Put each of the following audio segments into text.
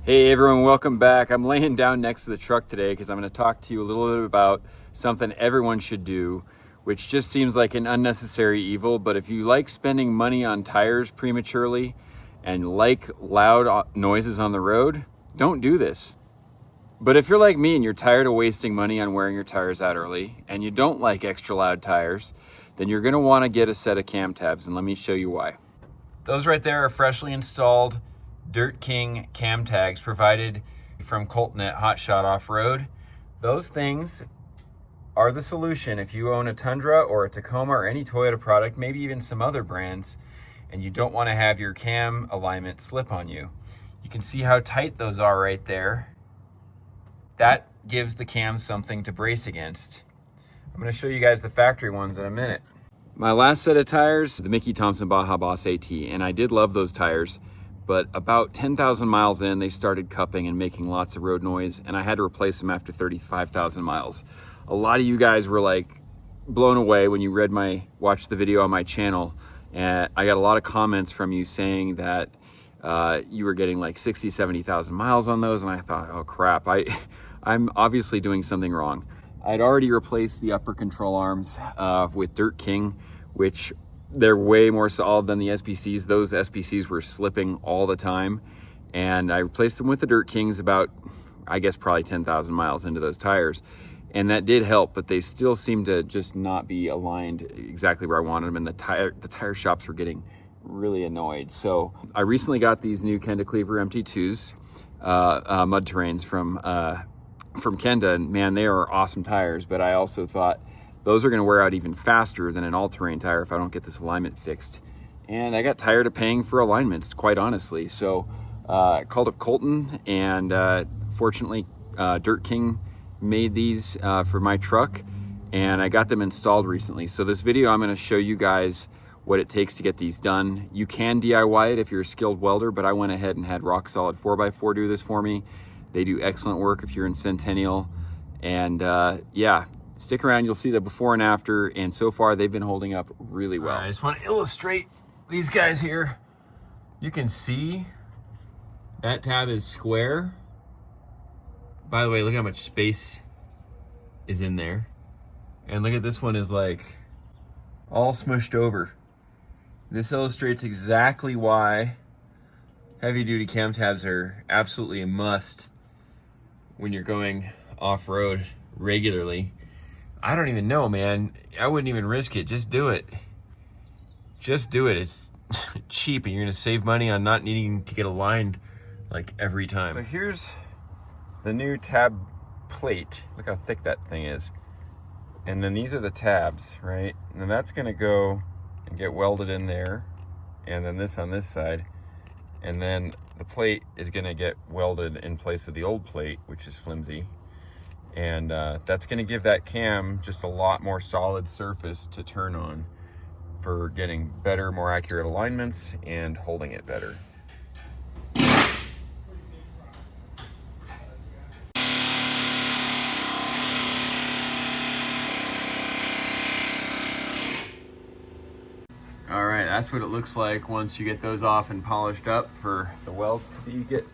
Hey everyone, welcome back. I'm laying down next to the truck today because I'm going to talk to you a little bit about something everyone should do, which just seems like an unnecessary evil. But if you like spending money on tires prematurely and like loud noises on the road, don't do this. But if you're like me and you're tired of wasting money on wearing your tires out early and you don't like extra loud tires, then you're going to want to get a set of cam tabs, and let me show you why. Those right there are freshly installed Dirt King cam tags provided from Colton at Hot Shot Off-Road. Those things are the solution if you own a Tundra or a Tacoma or any Toyota product, maybe even some other brands, and you don't want to have your cam alignment slip on you. You can see how tight those are right there. That gives the cam something to brace against. I'm going to show you guys the factory ones in a minute. My last set of tires, the Mickey Thompson Baja Boss AT, and I did love those tires. But about 10,000 miles in, they started cupping and making lots of road noise, and I had to replace them after 35,000 miles. A lot of you guys were like blown away when you watched the video on my channel, and I got a lot of comments from you saying that you were getting like 60, 70,000 miles on those, and I thought, oh crap, I'm obviously doing something wrong. I'd already replaced the upper control arms with Dirt King, which they're way more solid than the SPCs. Those SPCs were slipping all the time. And I replaced them with the Dirt Kings about, I guess, probably 10,000 miles into those tires. And that did help, but they still seem to just not be aligned exactly where I wanted them. And the tire shops were getting really annoyed. So I recently got these new Kenda KLEVER MT2s, mud terrains from Kenda. And man, they are awesome tires. But I also thought, those are going to wear out even faster than an all-terrain tire if I don't get this alignment fixed. And I got tired of paying for alignments, quite honestly. So I called up Colton, and fortunately Dirt King made these for my truck, and I got them installed recently. So this video, I'm going to show you guys what it takes to get these done. You can DIY it if you're a skilled welder, but I went ahead and had Rock Solid 4x4 do this for me. They do excellent work if you're in Centennial. And yeah, stick around, you'll see the before and after, and so far they've been holding up really well. I just want to illustrate these guys here. You can see that tab is square. By the way, look how much space is in there. And look at this one is like all smushed over. This illustrates exactly why heavy duty cam tabs are absolutely a must when you're going off-road regularly. I don't even know, man. I wouldn't even risk it. Just do it. Just do it. It's cheap, and you're going to save money on not needing to get aligned like every time. So here's the new tab plate. Look how thick that thing is. And then these are the tabs, right? And then that's going to go and get welded in there. And then this on this side. And then the plate is going to get welded in place of the old plate, which is flimsy. And that's going to give that cam just a lot more solid surface to turn on for getting better, more accurate alignments and holding it better. All right, that's what it looks like once you get those off and polished up for the welds to get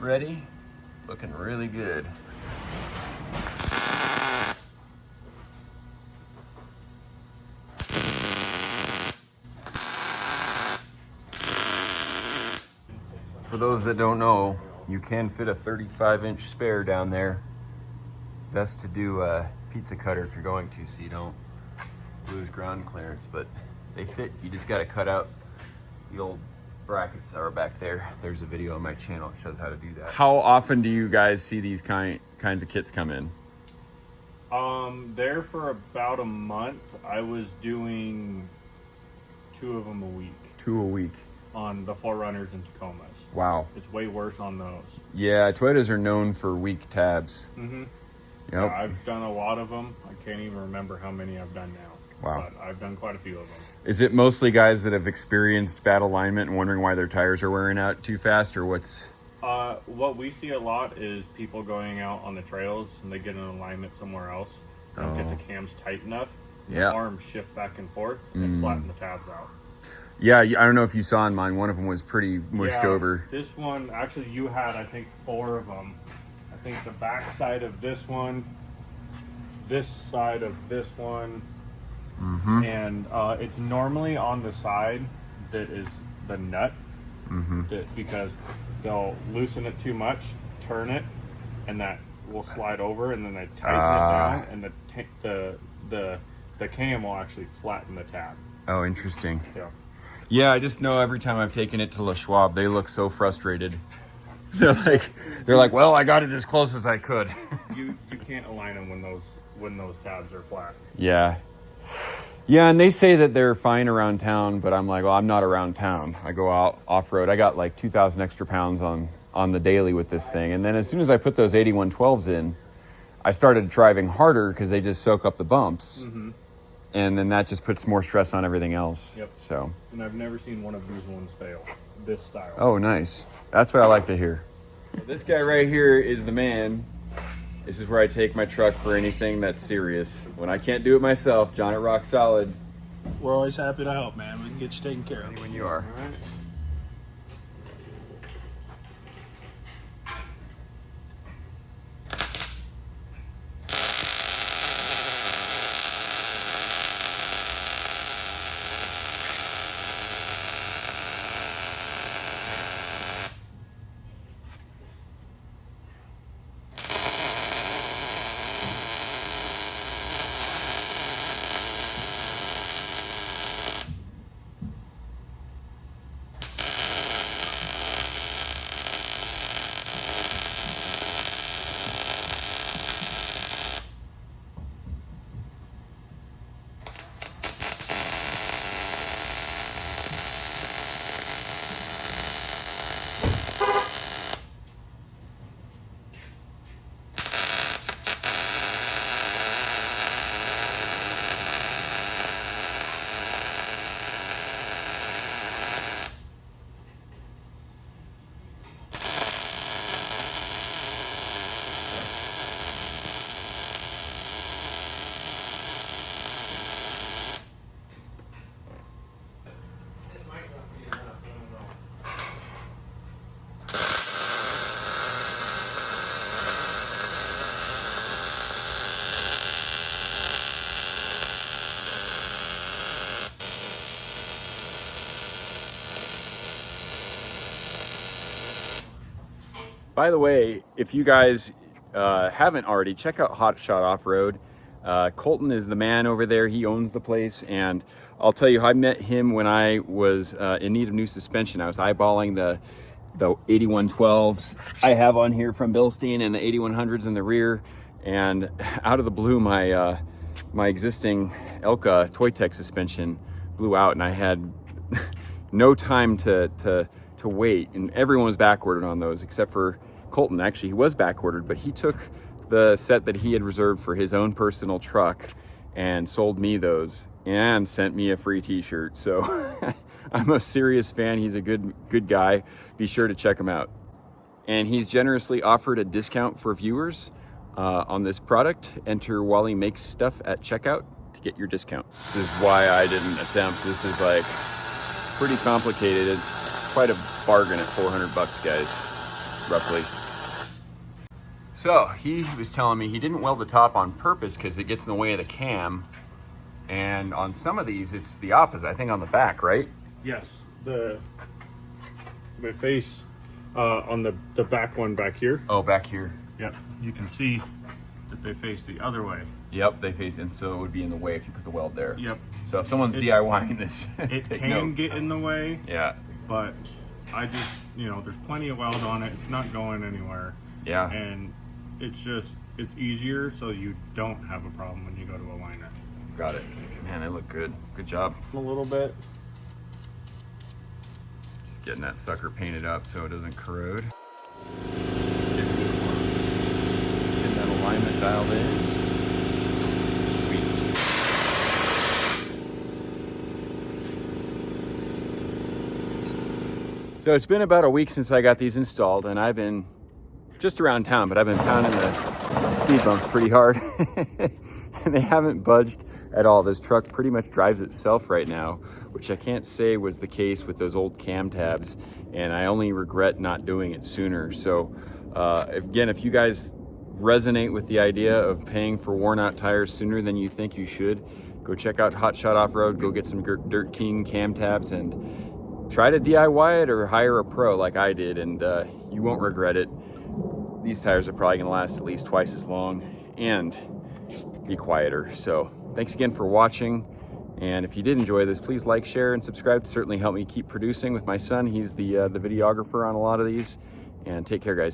ready. Looking really good. For those that don't know, you can fit a 35-inch spare down there. Best to do a pizza cutter if you're going to, so you don't lose ground clearance, but they fit. You just got to cut out the old brackets that are back there. There's a video on my channel that shows how to do that. How often do you guys see these kinds of kits come in? There for about a month. I was doing 2 of them a week. 2 a week? On the 4Runners and Tacomas. Wow. It's way worse on those. Yeah, Toyotas are known for weak tabs. Mm-hmm. Yep. Yeah, I've done a lot of them. I can't even remember how many I've done now. Wow. But I've done quite a few of them. Is it mostly guys that have experienced bad alignment and wondering why their tires are wearing out too fast, or what's... What we see a lot is people going out on the trails and they get an alignment somewhere else. Don't get the cams tight enough. Yeah. The arms shift back and forth and flatten the tabs out. Yeah, I don't know if you saw in mine, one of them was pretty mushed over. This one, actually you had, I think, 4 of them. I think the back side of this one, this side of this one, and it's normally on the side that is the nut, because they'll loosen it too much, turn it, and that will slide over, and then they tighten it down, and the cam will actually flatten the tab. Oh, interesting. Yeah. Yeah, I just know every time I've taken it to La Schwab, they look so frustrated. They're like, well, I got it as close as I could. You can't align them when those tabs are flat. Yeah. Yeah, and they say that they're fine around town, but I'm like, well, I'm not around town. I go out off-road. I got like 2,000 extra pounds on the daily with this thing. And then as soon as I put those 8112s in, I started driving harder because they just soak up the bumps. And then that just puts more stress on everything else. Yep. So. And I've never seen one of these ones fail, this style. Oh, nice. That's what I like to hear. Well, this guy right here is the man. This is where I take my truck for anything that's serious. When I can't do it myself, John at Rock Solid. We're always happy to help, man. We can get you taken care of. When you are. All right. By the way, if you guys haven't already, check out Hot Shot Off-Road. Colton is the man over there. He owns the place. And I'll tell you, I met him when I was in need of new suspension. I was eyeballing the 8112s I have on here from Bilstein and the 8100s in the rear. And out of the blue, my existing Elka Toy Tech suspension blew out, and I had no time to wait, and everyone was back ordered on those except for Colton. Actually, he was back ordered, but he took the set that he had reserved for his own personal truck and sold me those and sent me a free t-shirt. So I'm a serious fan. He's a good guy. Be sure to check him out. And he's generously offered a discount for viewers on this product. Enter Wally Makes Stuff at checkout to get your discount. This is why I didn't attempt. This is like pretty complicated. It's quite a bargain at $400, guys, roughly. So he was telling me he didn't weld the top on purpose because it gets in the way of the cam. And on some of these, it's the opposite. I think on the back, right? Yes. My face on the back one back here. Oh, back here. Yep. You can see that they face the other way. Yep, they face, and so it would be in the way if you put the weld there. Yep. So if someone's DIYing this, it can get in the way. Yeah. But I just, there's plenty of weld on it. It's not going anywhere. Yeah. And it's easier, so you don't have a problem when you go to align it. Got it. Man, they look good. Good job. A little bit. Just getting that sucker painted up so it doesn't corrode. Getting that alignment dialed in. Sweet. So it's been about a week since I got these installed, and I've been just around town, but I've been pounding the speed bumps pretty hard. and they haven't budged at all. This truck pretty much drives itself right now, which I can't say was the case with those old cam tabs, and I only regret not doing it sooner. So again, if you guys resonate with the idea of paying for worn out tires sooner than you think you should, go check out Hot Shot Off-Road, go get some Dirt King cam tabs and try to DIY it or hire a pro like I did, and you won't regret it. These tires are probably gonna last at least twice as long and be quieter. So thanks again for watching. And if you did enjoy this, please like, share, and subscribe to certainly help me keep producing with my son. He's the videographer on a lot of these. And take care, guys.